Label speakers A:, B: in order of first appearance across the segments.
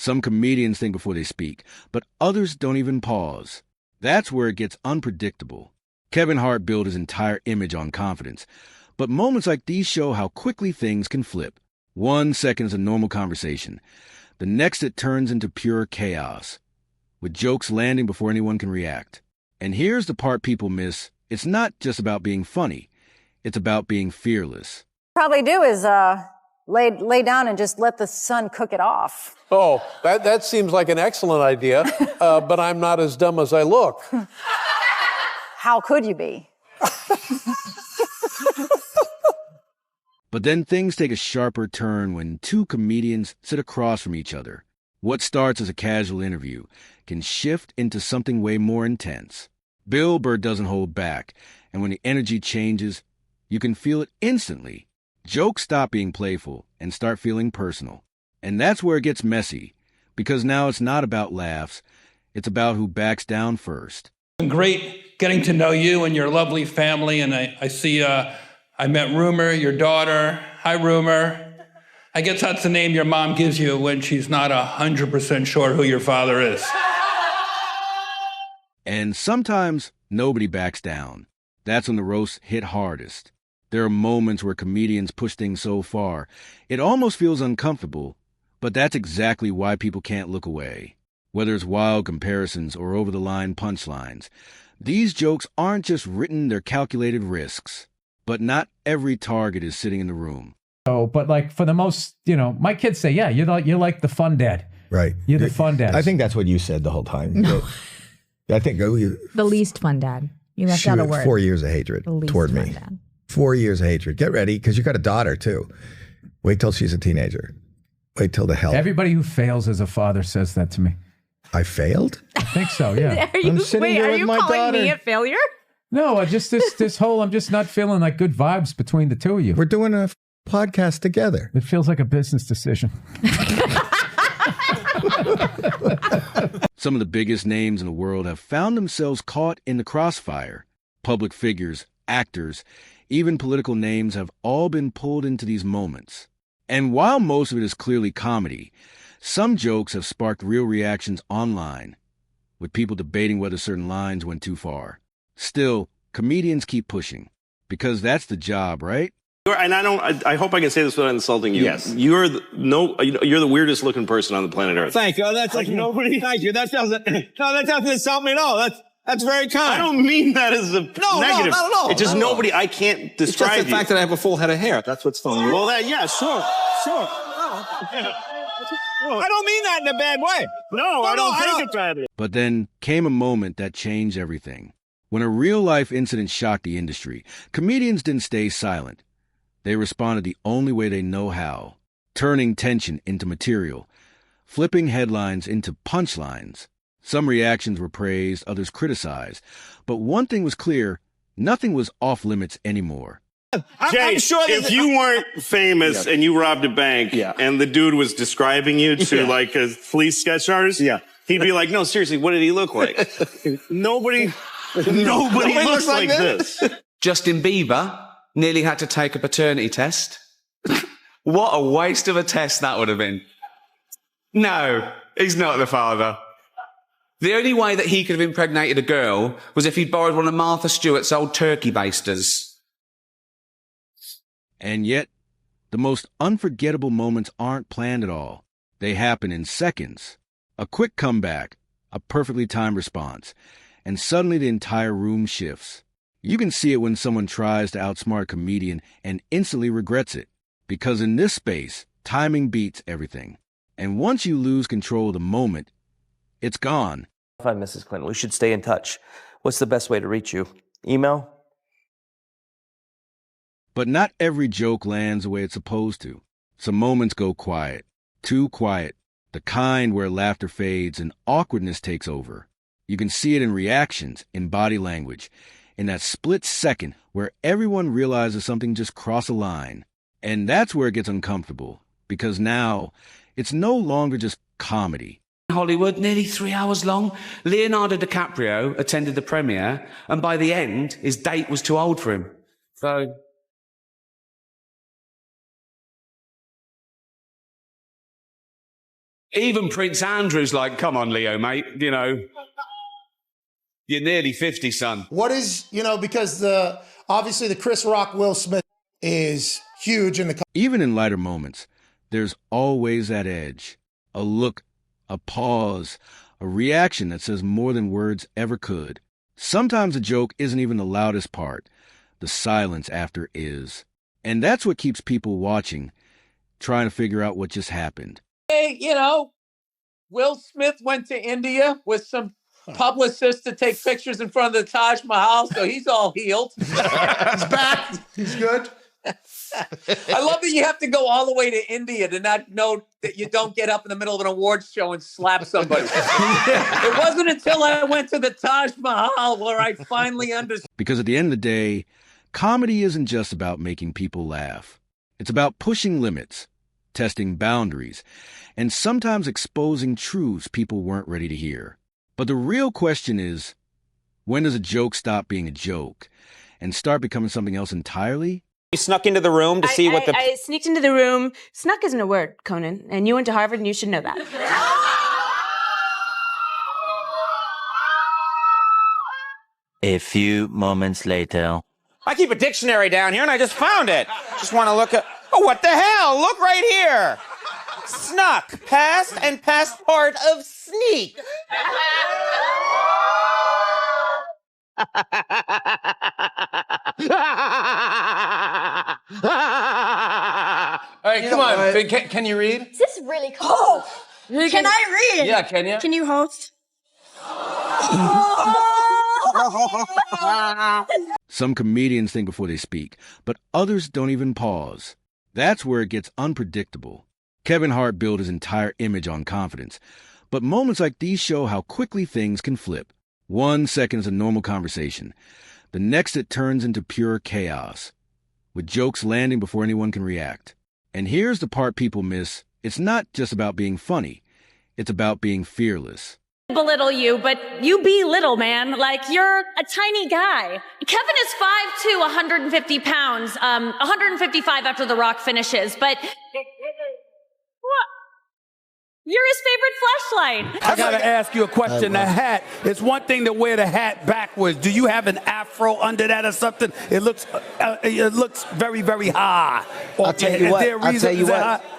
A: Some comedians think before they speak, but others don't even pause. That's where it gets unpredictable. Kevin Hart built his entire image on confidence, but moments like these show how quickly things can flip. 1 second is a normal conversation. The next it turns into pure chaos, with jokes landing before anyone can react. And here's the part people miss. It's not just about being funny. It's about being fearless.
B: Probably do is lay down and just let the sun cook it off.
C: Oh, that seems like an excellent idea, but I'm not as dumb as I look.
B: How could you be?
A: But then things take a sharper turn when two comedians sit across from each other. What starts as a casual interview can shift into something way more intense. Bill Burr doesn't hold back, and when the energy changes, you can feel it instantly. Jokes stop being playful and start feeling personal. And that's where it gets messy, because now it's not about laughs, it's about who backs down first.
D: Great getting to know you and your lovely family, and I see I met Rumor, your daughter. Hi, Rumor. I guess that's the name your mom gives you when she's not 100% sure who your father is.
A: And sometimes nobody backs down. That's when the roasts hit hardest. There are moments where comedians push things so far, it almost feels uncomfortable, but that's exactly why people can't look away. Whether it's wild comparisons or over-the-line punchlines, these jokes aren't just written, they're calculated risks. But not every target is sitting in the room.
E: Oh, but like for the most, my kids say, yeah, you're like the fun dad.
F: Right.
E: You're the fun dad.
F: I think that's what you said the whole time.
G: No.
F: I think
G: the least fun dad. You left out a word.
F: 4 years of hatred toward me.
G: Dad.
F: 4 years of hatred. Get ready, because you got a daughter too. Wait till she's a teenager. Wait till the hell.
E: Everybody who fails as a father says that to me.
F: I failed?
E: I think so, yeah.
G: Are you calling me a failure?
E: No, just this whole, I'm just not feeling like good vibes between the two of you.
F: We're doing a podcast together.
E: It feels like a business decision.
A: Some of the biggest names in the world have found themselves caught in the crossfire. Public figures, actors, even political names have all been pulled into these moments. And while most of it is clearly comedy, some jokes have sparked real reactions online, with people debating whether certain lines went too far. Still, comedians keep pushing, because that's the job, right?
H: And I hope I can say this without insulting you.
I: Yes.
H: You're the weirdest looking person on the planet Earth.
I: Thank you. That's like nobody. Thank you. That doesn't insult me at all. That's very kind.
H: I don't mean that as a negative.
I: No, not at all.
H: It's just nobody. I can't describe
I: it's just the
H: you.
I: fact that I have a full head of hair. That's what's funny.
H: Well, sure.
I: I don't mean that in a bad way.
H: No, I don't take it badly.
A: But then came a moment that changed everything. When a real-life incident shocked the industry, comedians didn't stay silent. They responded the only way they know how, turning tension into material, flipping headlines into punchlines. Some reactions were praised, others criticized. But one thing was clear, nothing was off-limits anymore.
H: Jay,
I: I'm sure
H: if you weren't famous and you robbed a bank and the dude was describing you to like a police sketch artist, he'd be like, no, seriously, what did he look like? Nobody looks like this.
J: Justin Bieber nearly had to take a paternity test. What a waste of a test that would have been. No, he's not the father. The only way that he could have impregnated a girl was if he'd borrowed one of Martha Stewart's old turkey basters.
A: And yet, the most unforgettable moments aren't planned at all. They happen in seconds. A quick comeback, a perfectly timed response, and suddenly the entire room shifts. You can see it when someone tries to outsmart a comedian and instantly regrets it. Because in this space, timing beats everything. And once you lose control of the moment, it's gone.
K: If I'm Mrs. Clinton, we should stay in touch. What's the best way to reach you? Email?
A: But not every joke lands the way it's supposed to. Some moments go quiet. Too quiet. The kind where laughter fades and awkwardness takes over. You can see it in reactions, in body language, in that split second where everyone realizes something just crossed a line. And that's where it gets uncomfortable, because now it's no longer just comedy.
J: Hollywood, nearly 3 hours long. Leonardo DiCaprio attended the premiere, and by the end, his date was too old for him. So... Even Prince Andrew's like, come on, Leo, mate, you know. You're nearly 50, son.
L: What is, because obviously the Chris Rock, Will Smith is huge in the...
A: Even in lighter moments, there's always that edge. A look, a pause, a reaction that says more than words ever could. Sometimes a joke isn't even the loudest part. The silence after is. And that's what keeps people watching, trying to figure out what just happened.
M: Hey, Will Smith went to India with some publicists to take pictures in front of the Taj Mahal, so he's all healed.
L: He's back. He's good.
M: I love that you have to go all the way to India to not know that you don't get up in the middle of an awards show and slap somebody. It wasn't until I went to the Taj Mahal where I finally understood.
A: Because at the end of the day, comedy isn't just about making people laugh. It's about pushing limits, testing boundaries, and sometimes exposing truths people weren't ready to hear. But the real question is, when does a joke stop being a joke and start becoming something else entirely?
N: You snuck into the room to see what the...
O: I sneaked into the room. Snuck isn't a word, Conan, and you went to Harvard and you should know that.
P: A few moments later.
N: I keep a dictionary down here and I just found it. Just want to look at... Oh, what the hell? Look right here. Snuck. Past and past part of sneak.
M: All right, come on. Can you read?
Q: Is this really cool? Oh, can I read?
M: Yeah, can you?
Q: Can you host?
A: Some comedians think before they speak, but others don't even pause. That's where it gets unpredictable. Kevin Hart built his entire image on confidence, but moments like these show how quickly things can flip. 1 second is a normal conversation. The next it turns into pure chaos, with jokes landing before anyone can react. And here's the part people miss. It's not just about being funny. It's about being fearless.
O: Belittle you, but you be little, man. Like, you're a tiny guy. Kevin is 5'2", 150 pounds, 155 after The Rock finishes, but... What? You're his favorite fleshlight.
R: I gotta ask you a question. The hat, it's one thing to wear the hat backwards. Do you have an afro under that or something? It looks very, very high.
S: I'll tell you what.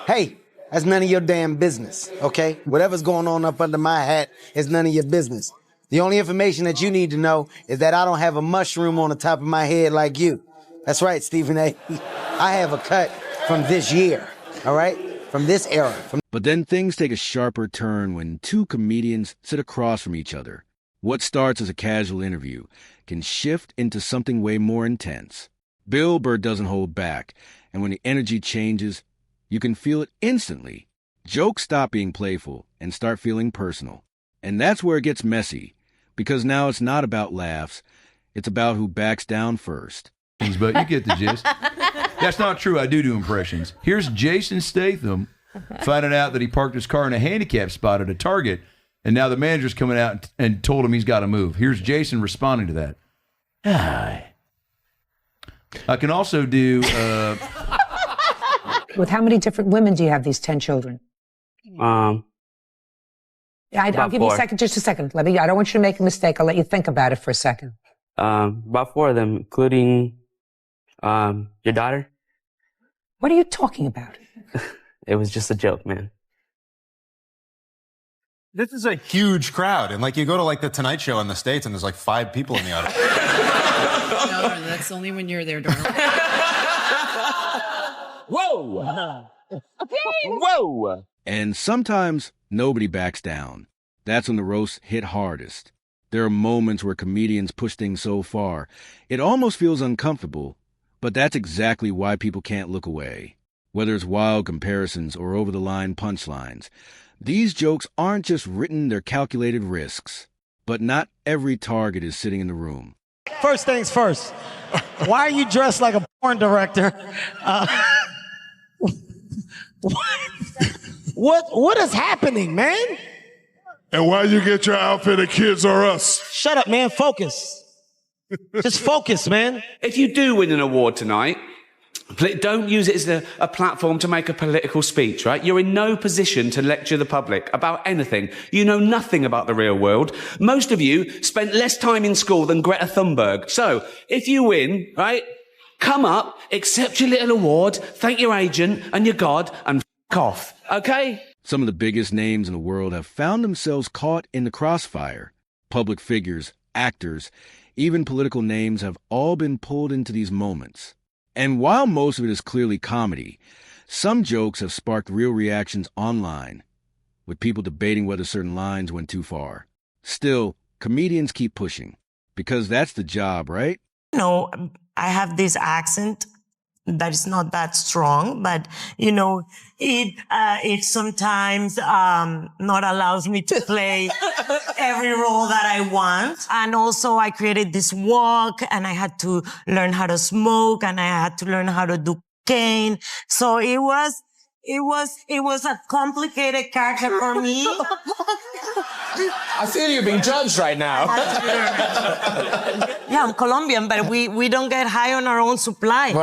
S: Hey, that's none of your damn business, okay? Whatever's going on up under my hat is none of your business. The only information that you need to know is that I don't have a mushroom on the top of my head like you. That's right, Stephen A. I have a cut from this year, all right? From this era.
A: But then things take a sharper turn when two comedians sit across from each other. What starts as a casual interview can shift into something way more intense. Bill Burr doesn't hold back, and when the energy changes, you can feel it instantly. Jokes stop being playful and start feeling personal. And that's where it gets messy, because now it's not about laughs, it's about who backs down first.
T: But you get the gist. That's not true. I do impressions. Here's Jason Statham finding out that he parked his car in a handicap spot at a Target, and now the manager's coming out and told him he's got to move. Here's Jason responding to that. Hi. I can also do...
U: With how many different women do you have these 10 children?
V: I'll
U: give you a second, just a second. I don't want you to make a mistake. I'll let you think about it for a second.
V: About 4 of them, including your daughter.
U: What are you talking about?
V: It was just a joke, man.
W: This is a huge crowd, and you go to the Tonight Show in the States, and there's 5 people in the audience.
X: No, that's only when you're there, darling.
N: Whoa! Whoa!
A: And sometimes nobody backs down. That's when the roasts hit hardest. There are moments where comedians push things so far, it almost feels uncomfortable, but that's exactly why people can't look away. Whether it's wild comparisons or over-the-line punchlines, these jokes aren't just written, they're calculated risks. But not every target is sitting in the room.
I: First things first. Why are you dressed like a porn director? What is happening, man?
Y: And why you get your outfit at Kids R Us?
I: Shut up, man. Focus. Just focus, man.
J: If you do win an award tonight, Don't use it as a platform to make a political speech, right? You're in no position to lecture the public about anything. You know nothing about the real world. Most of you spent less time in school than Greta Thunberg. So, if you win, right, come up, accept your little award, thank your agent and your God, and f*** off, okay?
A: Some of the biggest names in the world have found themselves caught in the crossfire. Public figures, actors, even political names have all been pulled into these moments. And while most of it is clearly comedy, some jokes have sparked real reactions online, with people debating whether certain lines went too far. Still, comedians keep pushing, because that's the job, right?
B: You know, I have this accent that is not that strong, but, you know, it sometimes not allows me to play every role that I want. And also I created this walk and I had to learn how to smoke and I had to learn how to do cocaine. So it was a complicated character for me.
C: I feel you're being judged right now.
B: Yeah, I'm Colombian, but we don't get high on our own supply.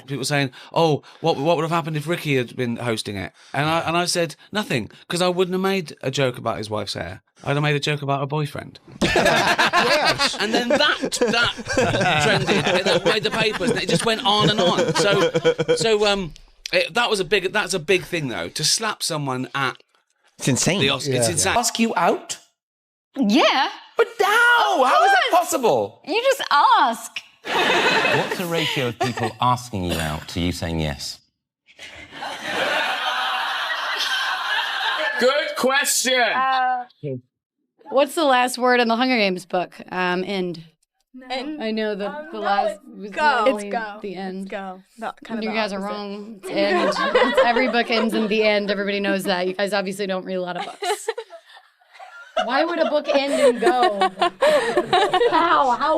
J: People saying, "Oh, what would have happened if Ricky had been hosting it?" And I said nothing, because I wouldn't have made a joke about his wife's hair. I'd have made a joke about her boyfriend. Yes. And then that trended. It made the papers, and it just went on and on. That's a big thing though, to slap someone at.
C: It's insane.
J: The Oscars. It's insane.
C: Ask you out?
D: Yeah.
C: But how? How is that possible?
D: You just ask.
C: What's the ratio of people asking you out to you saying yes?
F: Good question.
D: What's the last word in the Hunger Games book? End. I know the last was
Q: go.
D: literally
Q: It's go.
D: the end.
Q: It's go. No, kind of
D: You
Q: the
D: guys are
Q: opposite.
D: wrong. It's end. Every book ends in the end. Everybody knows that. You guys obviously don't read a lot of books. Why would a book end and go? How?